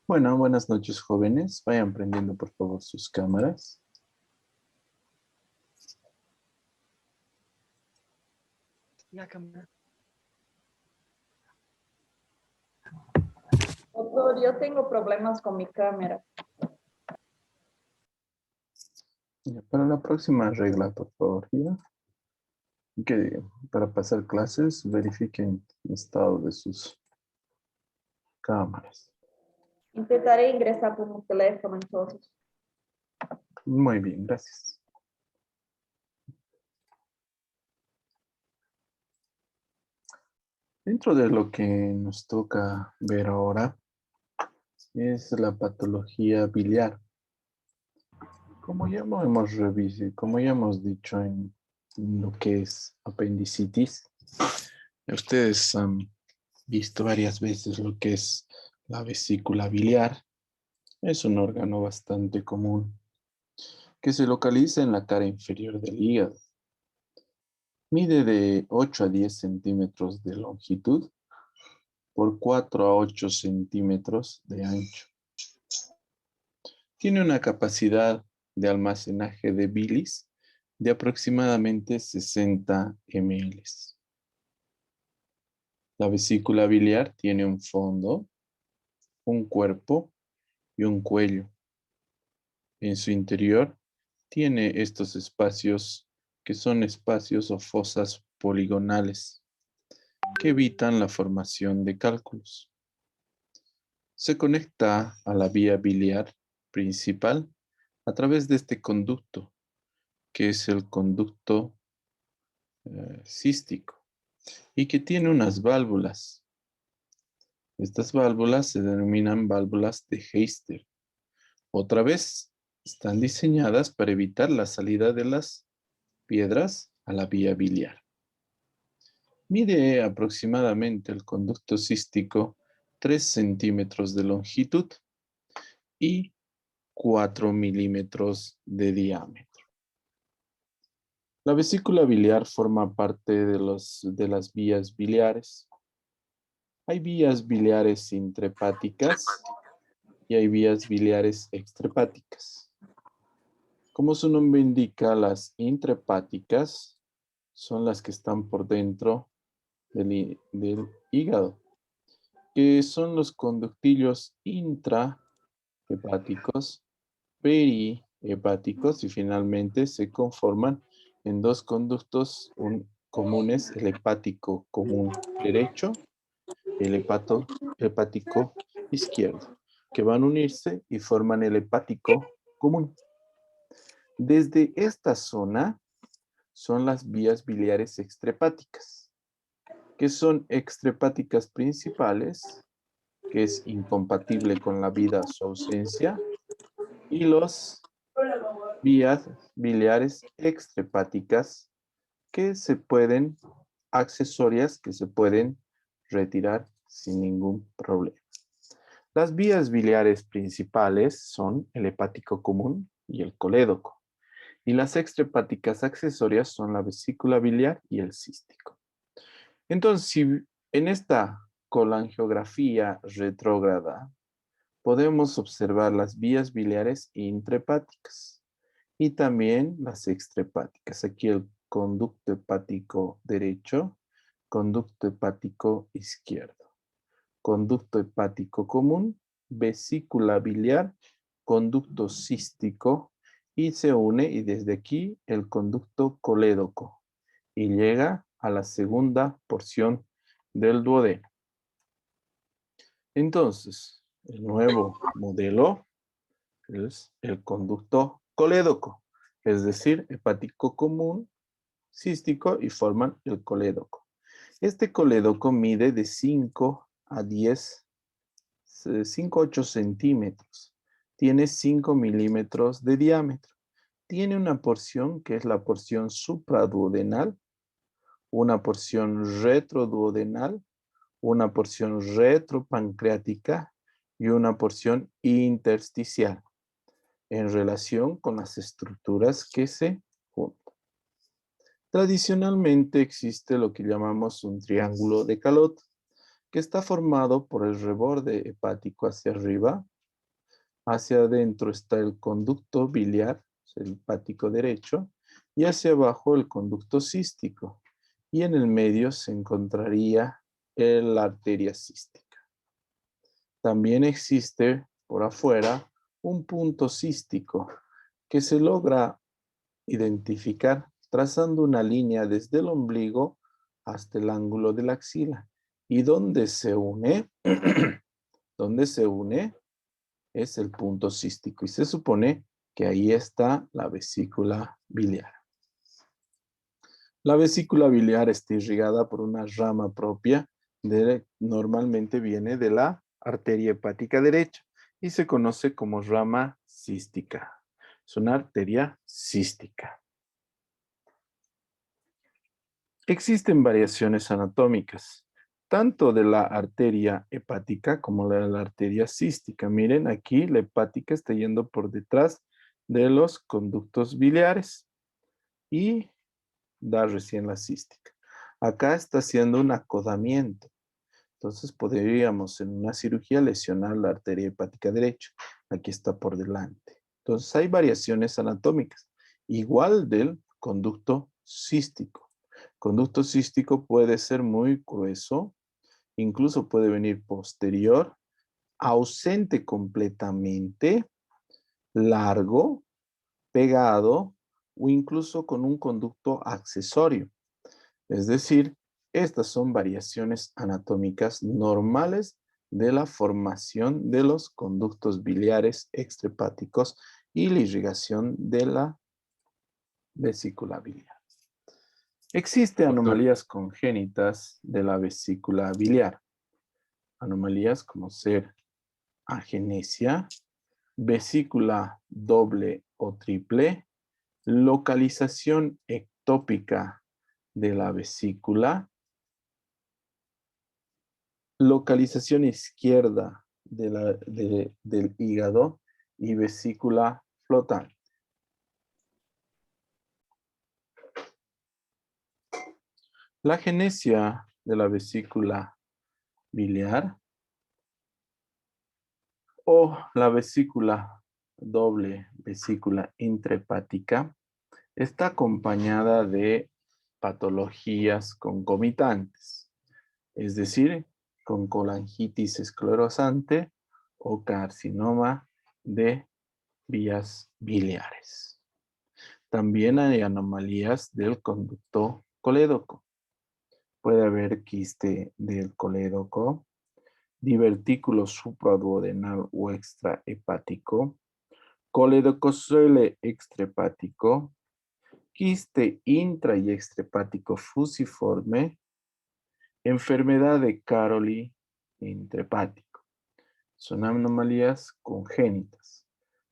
Bueno, buenas noches, jóvenes. Vayan prendiendo, por favor, sus cámaras. La cámara. Doctor, yo tengo problemas con mi cámara. Ya, para la próxima regla, por favor, ya. Que para pasar clases verifiquen el estado de sus cámaras. Intentaré ingresar por mi teléfono entonces. Muy bien, gracias. Dentro de lo que nos toca ver ahora es la patología biliar. Como ya lo hemos revisado, como ya hemos dicho en lo que es apendicitis, ustedes han visto varias veces lo que es la vesícula biliar. Es un órgano bastante común que se localiza en la cara inferior del hígado. Mide de 8 a 10 centímetros de longitud por 4 a 8 centímetros de ancho. Tiene una capacidad de almacenaje de bilis de aproximadamente 60 ml. La vesícula biliar tiene un fondo, un cuerpo y un cuello. En su interior tiene estos espacios que son espacios o fosas poligonales que evitan la formación de cálculos. Se conecta a la vía biliar principal a través de este conducto, que es el conducto cístico, y que tiene unas válvulas. Estas válvulas se denominan válvulas de Heister. Otra vez, están diseñadas para evitar la salida de las piedras a la vía biliar. Mide aproximadamente el conducto cístico 3 centímetros de longitud y 4 milímetros de diámetro. La vesícula biliar forma parte de las vías biliares. Hay vías biliares intrahepáticas y hay vías biliares extrahepáticas. Como su nombre indica, las intrahepáticas son las que están por dentro del hígado, que son los conductillos intrahepáticos, perihepáticos y finalmente se conforman en dos conductos comunes, el hepático común derecho y el hepático izquierdo, que van a unirse y forman el hepático común. Desde esta zona son las vías biliares extrahepáticas, que son extrahepáticas principales, que es incompatible con la vida su ausencia, y los vías biliares extrahepáticas que se pueden, accesorias que se pueden retirar sin ningún problema. Las vías biliares principales son el hepático común y el colédoco, y las extrahepáticas accesorias son la vesícula biliar y el cístico. Entonces, si en esta colangiografía retrógrada podemos observar las vías biliares intrahepáticas y también las extrahepáticas. Aquí el conducto hepático derecho, conducto hepático izquierdo, conducto hepático común, vesícula biliar, conducto cístico y se une y desde aquí el conducto colédoco y llega a la segunda porción del duodeno. Entonces, el nuevo modelo es el conducto colédoco, es decir, hepático común, cístico y forman el colédoco. Este colédoco mide de 5 a 10, 5 a 8 centímetros. Tiene 5 milímetros de diámetro. Tiene una porción que es la porción supraduodenal, una porción retroduodenal, una porción retropancreática y una porción intersticial en relación con las estructuras que se juntan. Tradicionalmente existe lo que llamamos un triángulo de Calot, que está formado por el reborde hepático hacia arriba, Hacia adentro está el conducto biliar, el hepático derecho, y hacia abajo el conducto cístico. Y en el medio se encontraría la arteria cística. También existe por afuera un punto cístico que se logra identificar trazando una línea desde el ombligo hasta el ángulo de la axila. Y donde se une, donde se une es el punto cístico. Y se supone que ahí está la vesícula biliar. La vesícula biliar está irrigada por una rama propia, normalmente viene de la arteria hepática derecha y se conoce como rama cística. Es una arteria cística. Existen variaciones anatómicas, tanto de la arteria hepática como de la arteria cística. Miren, aquí la hepática está yendo por detrás de los conductos biliares y da recién la cística. Acá está haciendo un acodamiento. Entonces podríamos en una cirugía lesionar la arteria hepática derecha. Aquí está por delante. Entonces hay variaciones anatómicas. Igual del conducto cístico. Conducto cístico puede ser muy grueso, incluso puede venir posterior, ausente completamente, largo, pegado o incluso con un conducto accesorio. Es decir, estas son variaciones anatómicas normales de la formación de los conductos biliares extrahepáticos y la irrigación de la vesícula biliar. Existen anomalías congénitas de la vesícula biliar. Anomalías como ser agenesia, vesícula doble o triple, localización ectópica de la vesícula, localización izquierda del hígado y vesícula flotante. La agenesia de la vesícula biliar o la vesícula doble, vesícula intrahepática, está acompañada de patologías concomitantes, es decir, con colangitis esclerosante o carcinoma de vías biliares. También hay anomalías del conducto colédoco. Puede haber quiste del colédoco, divertículo supraduodenal o extrahepático, coledococele extrahepático, quiste intra y extrahepático fusiforme, enfermedad de Caroli intrahepático. Son anomalías congénitas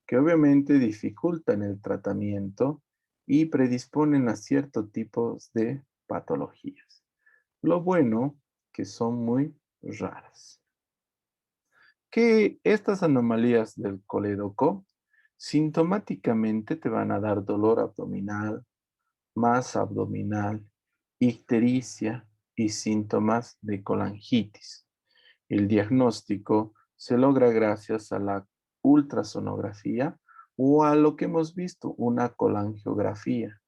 que obviamente dificultan el tratamiento y predisponen a ciertos tipos de patologías. Lo bueno que son muy raras. Que estas anomalías del colédoco sintomáticamente te van a dar dolor abdominal, masa abdominal, ictericia y síntomas de colangitis. El diagnóstico se logra gracias a la ultrasonografía o a lo que hemos visto, una colangiografía.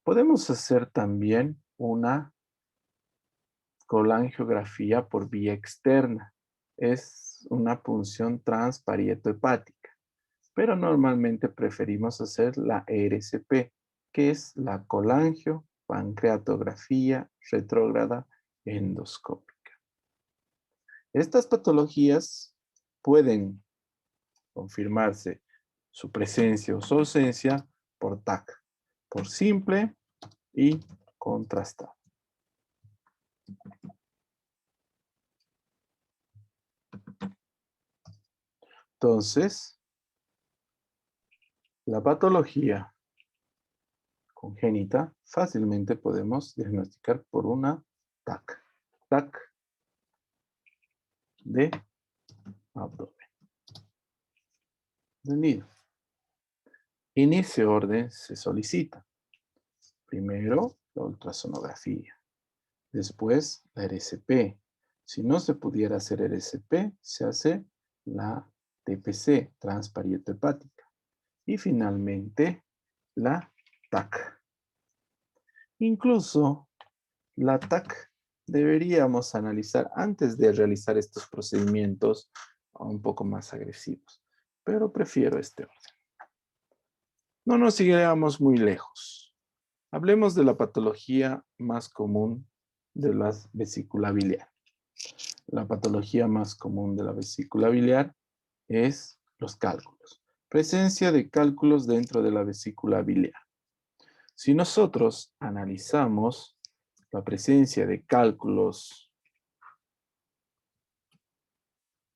Podemos hacer también una colangiografía por vía externa. Es una punción transparietohepática, pero normalmente preferimos hacer la ERCP, que es la colangiopancreatografía retrógrada endoscópica. Estas patologías pueden confirmarse su presencia o su ausencia por TAC, por simple y contrastado. Entonces, la patología congénita fácilmente podemos diagnosticar por una TAC. TAC de abdomen. ¿Entendido? En ese orden se solicita. Primero, la ultrasonografía. Después, la RCP. Si no se pudiera hacer RCP, se hace la TPC, transparieto hepática. Y finalmente, la TAC. Incluso la TAC deberíamos analizar antes de realizar estos procedimientos un poco más agresivos, pero prefiero este orden. No nos sigamos muy lejos. Hablemos de la patología más común de la vesícula biliar. La patología más común de la vesícula biliar es los cálculos. Presencia de cálculos dentro de la vesícula biliar. Si nosotros analizamos la presencia de cálculos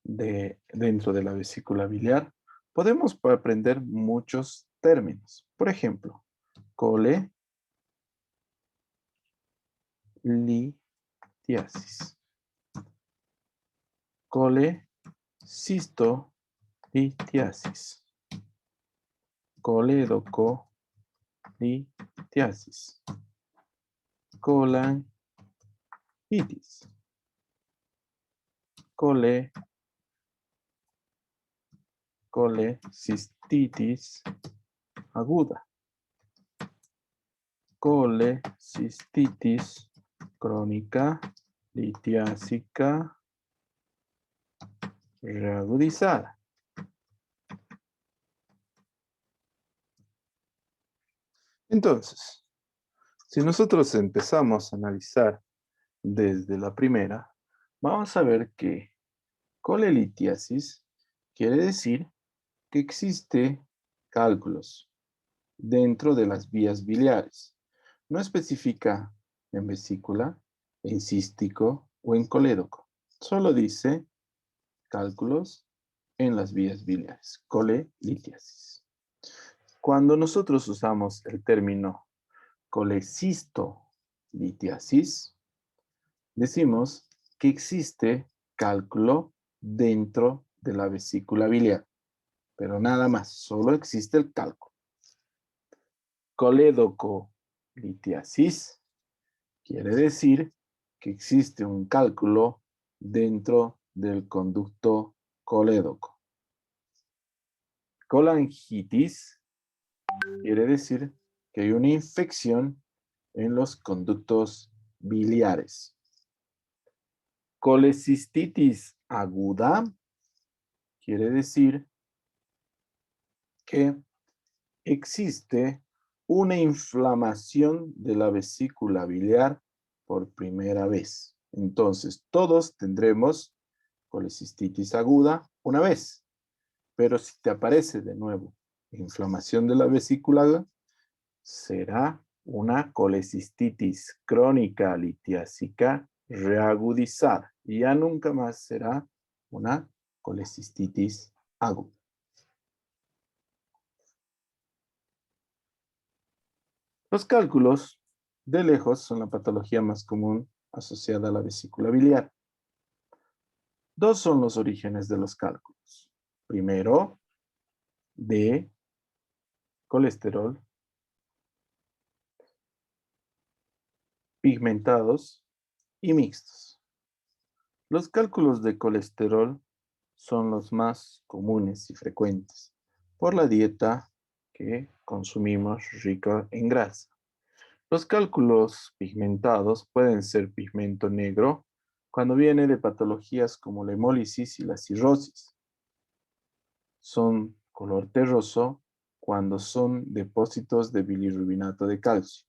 dentro de la vesícula biliar, podemos aprender muchos términos. Por ejemplo, colelitiasis, colecistolitiasis, coledocolitis, colangitis, colecistitis aguda, colecistitis crónica litiásica reagudizada. Entonces, si nosotros empezamos a analizar desde la primera, vamos a ver que colelitiasis quiere decir que existe cálculos dentro de las vías biliares. No especifica en vesícula, en cístico o en colédoco. Solo dice cálculos en las vías biliares, colelitiasis. Cuando nosotros usamos el término colecistolitiasis, decimos que existe cálculo dentro de la vesícula biliar, pero nada más, solo existe el cálculo. Coledocolitiasis quiere decir que existe un cálculo dentro del conducto colédoco. Colangitis quiere decir que hay una infección en los conductos biliares. Colecistitis aguda quiere decir que existe una inflamación de la vesícula biliar por primera vez. Entonces, todos tendremos colecistitis aguda una vez, pero si te aparece de nuevo inflamación de la vesícula, será una colecistitis crónica litiásica reagudizada y ya nunca más será una colecistitis aguda. Los cálculos de lejos son la patología más común asociada a la vesícula biliar. Dos son los orígenes de los cálculos. Primero, de colesterol, pigmentados y mixtos. Los cálculos de colesterol son los más comunes y frecuentes por la dieta que consumimos rica en grasa. Los cálculos pigmentados pueden ser pigmento negro cuando viene de patologías como la hemólisis y la cirrosis. Son color terroso cuando son depósitos de bilirrubinato de calcio.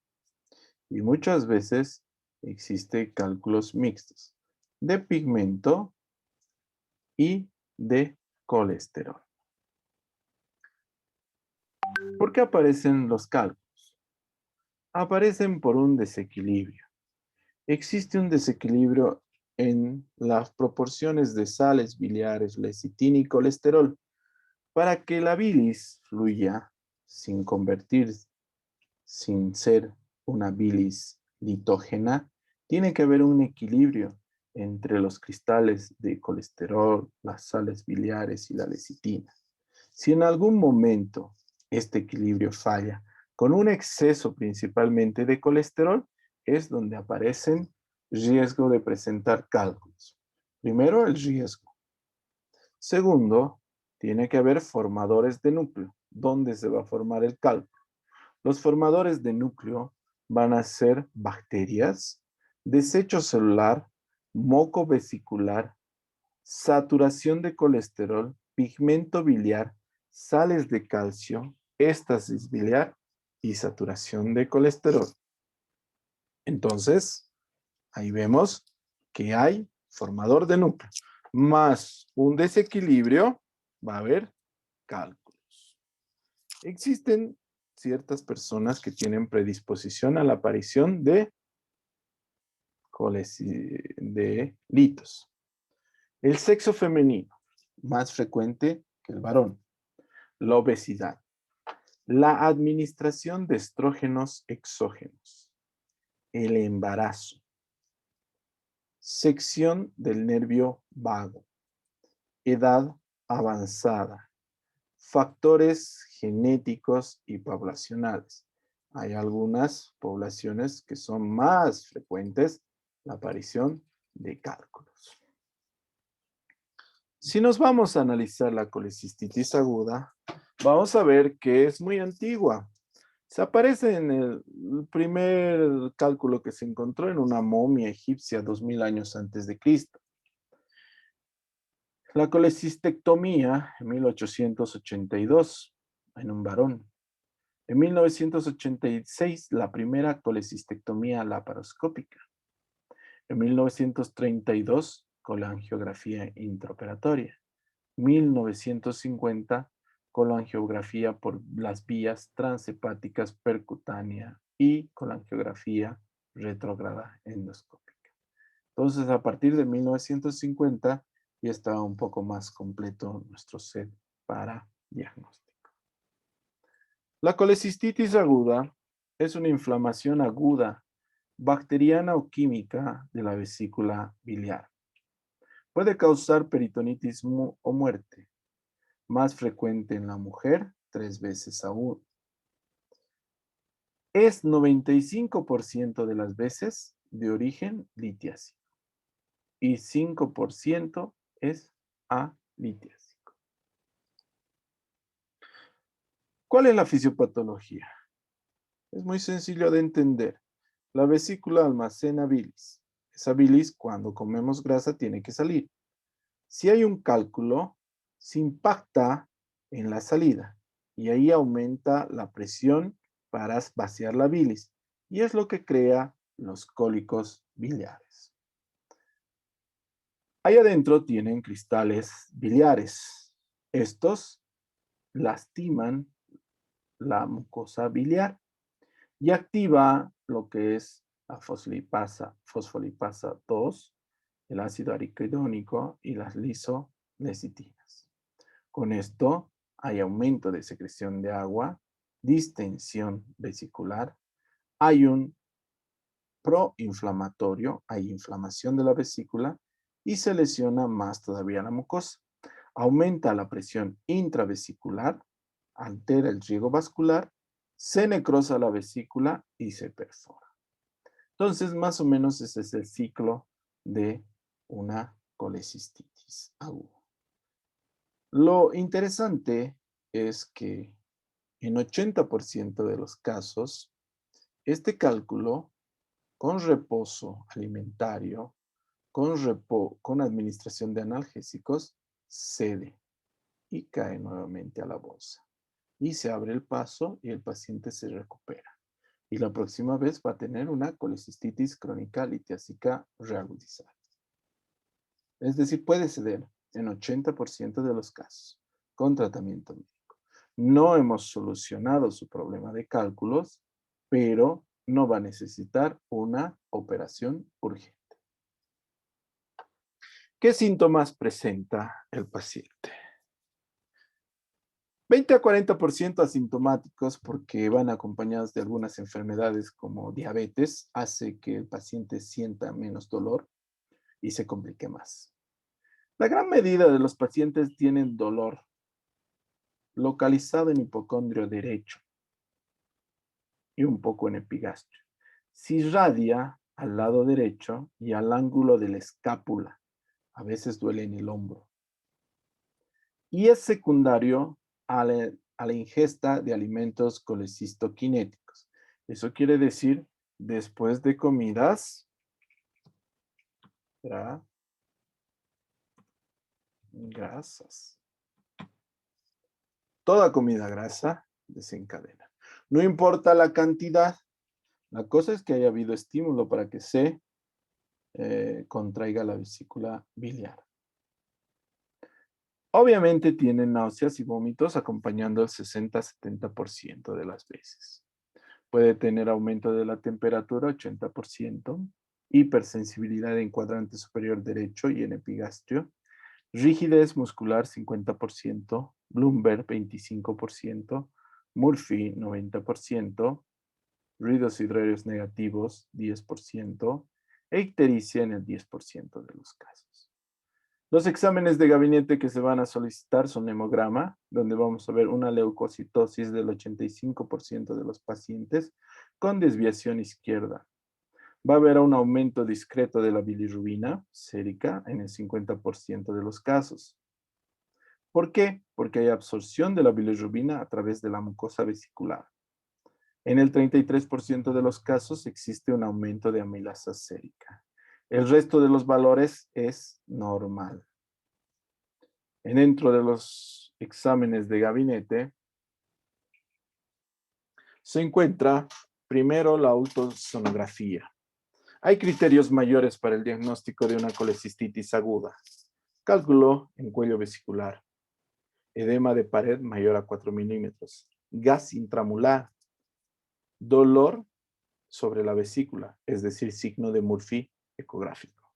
Y muchas veces existen cálculos mixtos de pigmento y de colesterol. ¿Por qué aparecen los cálculos? Aparecen por un desequilibrio. Existe un desequilibrio en las proporciones de sales biliares, lecitina y colesterol. Para que la bilis fluya sin convertirse, sin ser una bilis litógena, tiene que haber un equilibrio entre los cristales de colesterol, las sales biliares y la lecitina. Si en algún momento este equilibrio falla, con un exceso principalmente de colesterol, es donde aparecen riesgo de presentar cálculos. Primero, el riesgo. Segundo, Tiene que haber formadores de núcleo. ¿Dónde se va a formar el cálculo? Los formadores de núcleo van a ser bacterias, desecho celular, moco vesicular, saturación de colesterol, pigmento biliar, sales de calcio, éstasis biliar y saturación de colesterol. Entonces, ahí vemos que hay formador de núcleo más un desequilibrio, va a haber cálculos. Existen ciertas personas que tienen predisposición a la aparición de litos. El sexo femenino, más frecuente que el varón. La obesidad. La administración de estrógenos exógenos. El embarazo. Sección del nervio vago. Edad avanzada. Factores genéticos y poblacionales. Hay algunas poblaciones que son más frecuentes la aparición de cálculos. Si nos vamos a analizar la colecistitis aguda, vamos a ver que es muy antigua. Se aparece en el primer cálculo que se encontró en una momia egipcia 2000 años antes de Cristo. La colecistectomía en 1882 en un varón. En 1986 la primera colecistectomía laparoscópica. En 1932 colangiografía intraoperatoria. 1950 colangiografía por las vías transhepáticas percutánea y colangiografía retrógrada endoscópica. Entonces, a partir de 1950 ya estaba un poco más completo nuestro set para diagnóstico. La colecistitis aguda es una inflamación aguda, bacteriana o química de la vesícula biliar. Puede causar peritonitis o muerte. Más frecuente en la mujer, 3 veces aún. Es 95% de las veces de origen litiásico y 5% es alitiásico. ¿Cuál es la fisiopatología? Es muy sencillo de entender. La vesícula almacena bilis. Esa bilis, cuando comemos grasa, tiene que salir. Si hay un cálculo, se impacta en la salida y ahí aumenta la presión para vaciar la bilis y es lo que crea los cólicos biliares. Ahí adentro tienen cristales biliares. Estos lastiman la mucosa biliar y activa lo que es la fosfolipasa 2, el ácido araquidónico y las lisolecitinas. Con esto hay aumento de secreción de agua, distensión vesicular, hay un proinflamatorio, hay inflamación de la vesícula y se lesiona más todavía la mucosa. Aumenta la presión intravesicular, altera el riego vascular, se necrosa la vesícula y se perfora. Entonces, más o menos ese es el ciclo de una colecistitis aguda. Lo interesante es que en 80% de los casos, este cálculo con reposo alimentario, con administración de analgésicos, cede y cae nuevamente a la bolsa. Y se abre el paso y el paciente se recupera. Y la próxima vez va a tener una colecistitis crónica litiásica reagudizada. Es decir, puede ceder en 80% de los casos con tratamiento médico. No hemos solucionado su problema de cálculos, pero no va a necesitar una operación urgente. ¿Qué síntomas presenta el paciente? 20 a 40% asintomáticos porque van acompañados de algunas enfermedades como diabetes, hace que el paciente sienta menos dolor y se complique más. La gran medida de los pacientes tienen dolor localizado en hipocondrio derecho y un poco en epigastrio. Si irradia al lado derecho y al ángulo de la escápula, a veces duele en el hombro. y es secundario a la ingesta de alimentos colecistoquinéticos. Eso quiere decir, después de comidas grasas. Toda comida grasa desencadena. No importa la cantidad, la cosa es que haya habido estímulo para que se contraiga la vesícula biliar. Obviamente tienen náuseas y vómitos acompañando el 60-70% de las veces. Puede tener aumento de la temperatura 80%, hipersensibilidad en cuadrante superior derecho y en epigastrio, rigidez muscular 50%, Bloomberg 25%, Murphy 90%, ruidos hidráulicos negativos 10%, e ictericia en el 10% de los casos. Los exámenes de gabinete que se van a solicitar son hemograma, donde vamos a ver una leucocitosis del 85% de los pacientes con desviación izquierda. Va a haber un aumento discreto de la bilirrubina sérica en el 50% de los casos. ¿Por qué? Porque hay absorción de la bilirrubina a través de la mucosa vesicular. En el 33% de los casos existe un aumento de amilasa sérica. El resto de los valores es normal. Dentro de los exámenes de gabinete se encuentra primero la ultrasonografía. Hay criterios mayores para el diagnóstico de una colecistitis aguda. Cálculo en cuello vesicular. Edema de pared mayor a 4 milímetros. Gas intramular. Dolor sobre la vesícula, es decir, signo de Murphy ecográfico.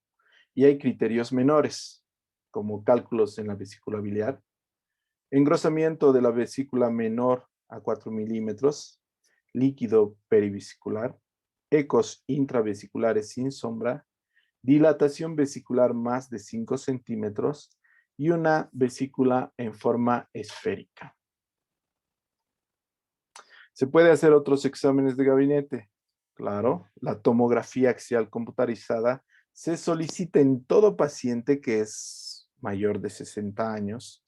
Y hay criterios menores, como cálculos en la vesícula biliar, engrosamiento de la vesícula menor a 4 milímetros, líquido perivesicular, ecos intravesiculares sin sombra, dilatación vesicular más de 5 centímetros y una vesícula en forma esférica. ¿Se puede hacer otros exámenes de gabinete? Claro, la tomografía axial computarizada se solicita en todo paciente que es mayor de 60 años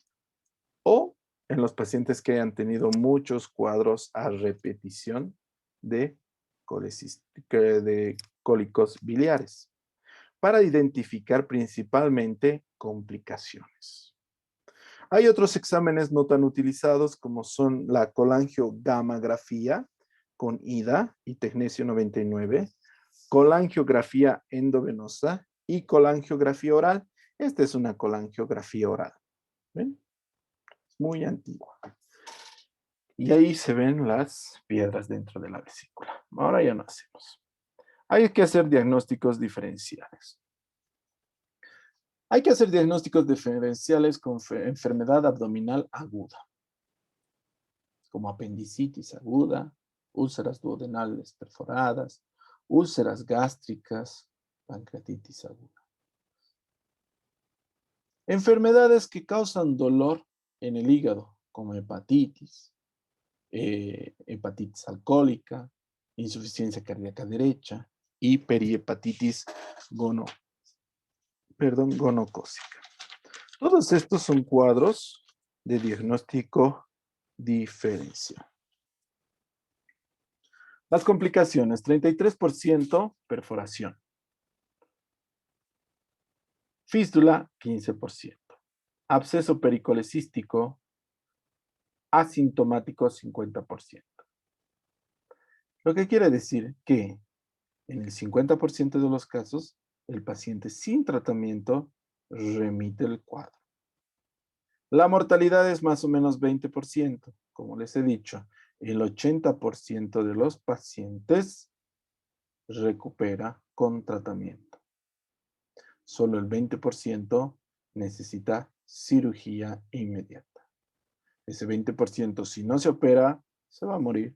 o en los pacientes que hayan tenido muchos cuadros a repetición de cólicos biliares para identificar principalmente complicaciones. Hay otros exámenes no tan utilizados como son la colangiogamografía con IDA y tecnesio 99, colangiografía endovenosa y colangiografía oral. Esta es una colangiografía oral. ¿Ven? Es muy antigua. Y ahí se ven las piedras dentro de la vesícula. Ahora ya no hacemos. Hay que hacer diagnósticos diferenciales. Hay que hacer diagnósticos diferenciales con enfermedad abdominal aguda, como apendicitis aguda, úlceras duodenales perforadas, úlceras gástricas, pancreatitis aguda. Enfermedades que causan dolor en el hígado, como hepatitis, hepatitis alcohólica, insuficiencia cardíaca derecha y perihepatitis gonocócica. Todos estos son cuadros de diagnóstico diferencial. Las complicaciones, 33% perforación. Fístula, 15%. Absceso pericolecístico, asintomático, 50%. Lo que quiere decir que en el 50% de los casos, el paciente sin tratamiento remite el cuadro. La mortalidad es más o menos 20%. Como les he dicho, el 80% de los pacientes recupera con tratamiento. Solo el 20% necesita cirugía inmediata. Ese 20%, si no se opera, se va a morir.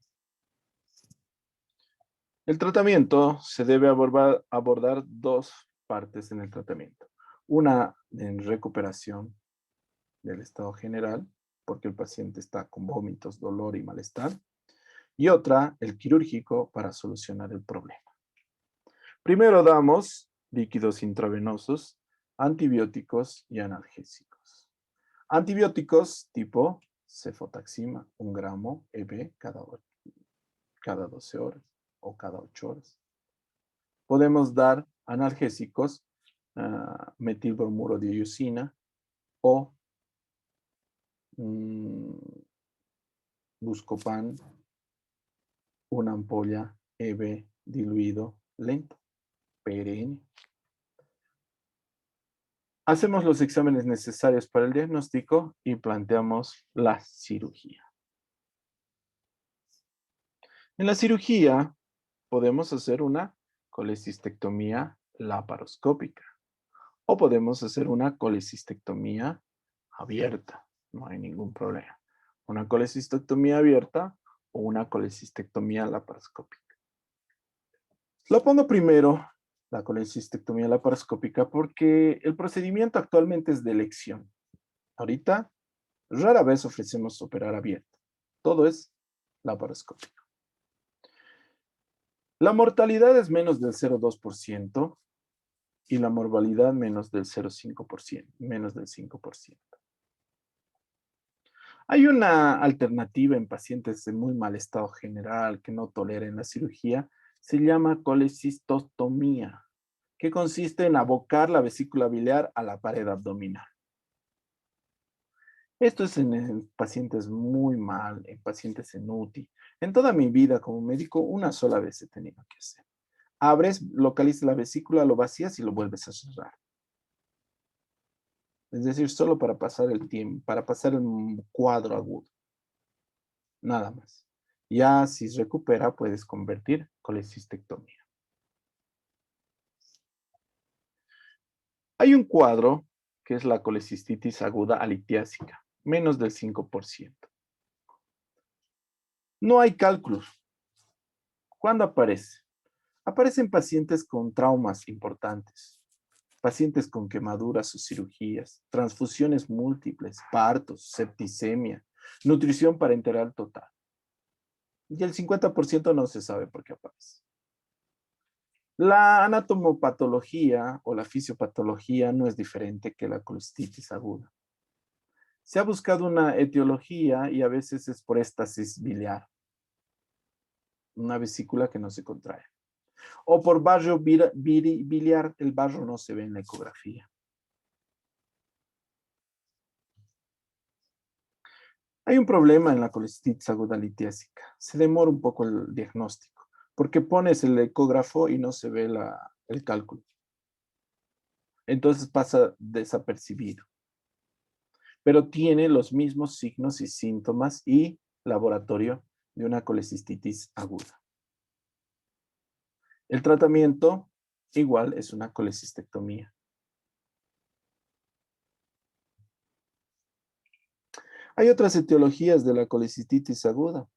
El tratamiento se debe abordar dos partes en el tratamiento. Una en recuperación del estado general, porque el paciente está con vómitos, dolor y malestar. Y otra, el quirúrgico, para solucionar el problema. Primero damos líquidos intravenosos, antibióticos y analgésicos. Antibióticos tipo cefotaxima, 1 gramo EB cada 12 horas o cada 8 horas. Podemos dar analgésicos, metilbromuro de iosina o Buscopan, una ampolla EB diluido lento, PRN. Hacemos los exámenes necesarios para el diagnóstico y planteamos la cirugía. En la cirugía podemos hacer una colecistectomía laparoscópica o podemos hacer una colecistectomía abierta. No hay ningún problema. Una colecistectomía abierta o una colecistectomía laparoscópica. Lo pongo primero, la colecistectomía laparoscópica, porque el procedimiento actualmente es de elección. Ahorita, rara vez ofrecemos operar abierto. Todo es laparoscópico. La mortalidad es menos del 0,2% y la morbilidad menos del 0,5%, menos del 5%. Hay una alternativa en pacientes de muy mal estado general que no toleren la cirugía, se llama colecistostomía, que consiste en abocar la vesícula biliar a la pared abdominal. Esto es en pacientes muy mal, en pacientes en UTI. En toda mi vida como médico, una sola vez he tenido que hacer. Abres, localizas la vesícula, lo vacías y lo vuelves a cerrar. Es decir, solo para pasar el tiempo, para pasar el cuadro agudo. Nada más. Ya si recupera, puedes convertir colecistectomía. Hay un cuadro que es la colecistitis aguda alitiásica, menos del 5%. No hay cálculos. ¿Cuándo aparece? Aparece en pacientes con traumas importantes, pacientes con quemaduras o cirugías, transfusiones múltiples, partos, septicemia, nutrición parenteral total. Y el 50% no se sabe por qué aparece. La anatomopatología o la fisiopatología no es diferente que la colecistitis aguda. Se ha buscado una etiología y a veces es por éstasis biliar, una vesícula que no se contrae. O por barro biliar, el barro no se ve en la ecografía. Hay un problema en la colecistitis aguda litiásica. Se demora un poco el diagnóstico, porque pones el ecógrafo y no se ve el cálculo. Entonces pasa desapercibido. Pero tiene los mismos signos y síntomas y laboratorio de una colecistitis aguda. El tratamiento igual es una colecistectomía. Hay otras etiologías de la colecistitis aguda.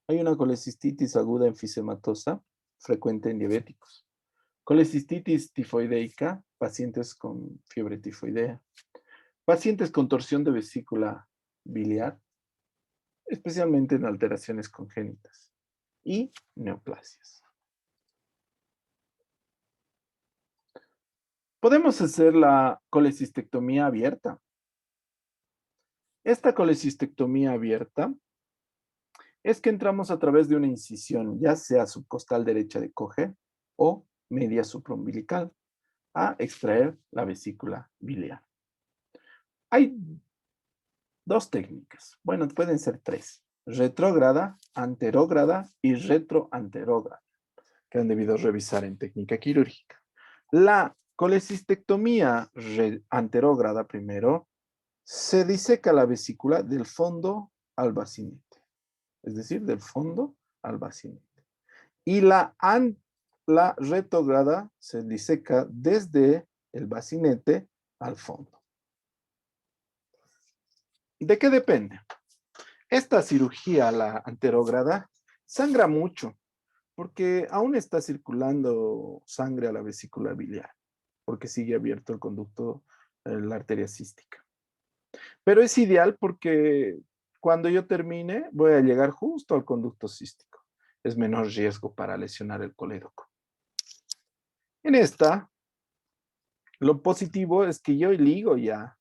Hay una colecistitis aguda enfisematosa, frecuente en diabéticos. Colecistitis tifoideica, pacientes con fiebre tifoidea. Pacientes con torsión de vesícula biliar, especialmente en alteraciones congénitas. Y neoplasias. Podemos hacer la colecistectomía abierta. Esta colecistectomía abierta es que entramos a través de una incisión, ya sea subcostal derecha de Coge o media supraumbilical, a extraer la vesícula biliar. Hay dos técnicas, bueno, pueden ser tres: retrógrada, anterógrada y retroanterógrada, que han debido revisar en técnica quirúrgica. La colecistectomía anterógrada primero se diseca la vesícula del fondo al bacinete, es decir, del fondo al bacinete. Y la retrógrada se diseca desde el bacinete al fondo. ¿De qué depende? Esta cirugía, la anterógrada, sangra mucho porque aún está circulando sangre a la vesícula biliar, porque sigue abierto el conducto, la arteria cística. Pero es ideal porque cuando yo termine voy a llegar justo al conducto cístico. Es menor riesgo para lesionar el colédoco. En esta, lo positivo es que yo ligo ya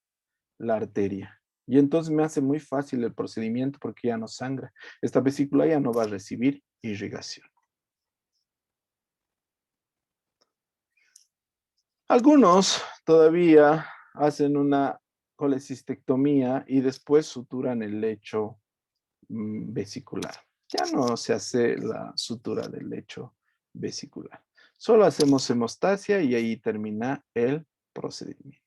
la arteria. Y entonces me hace muy fácil el procedimiento porque ya no sangra. Esta vesícula ya no va a recibir irrigación. Algunos todavía hacen una colecistectomía y después suturan el lecho vesicular. Ya no se hace la sutura del lecho vesicular. Solo hacemos hemostasia y ahí termina el procedimiento.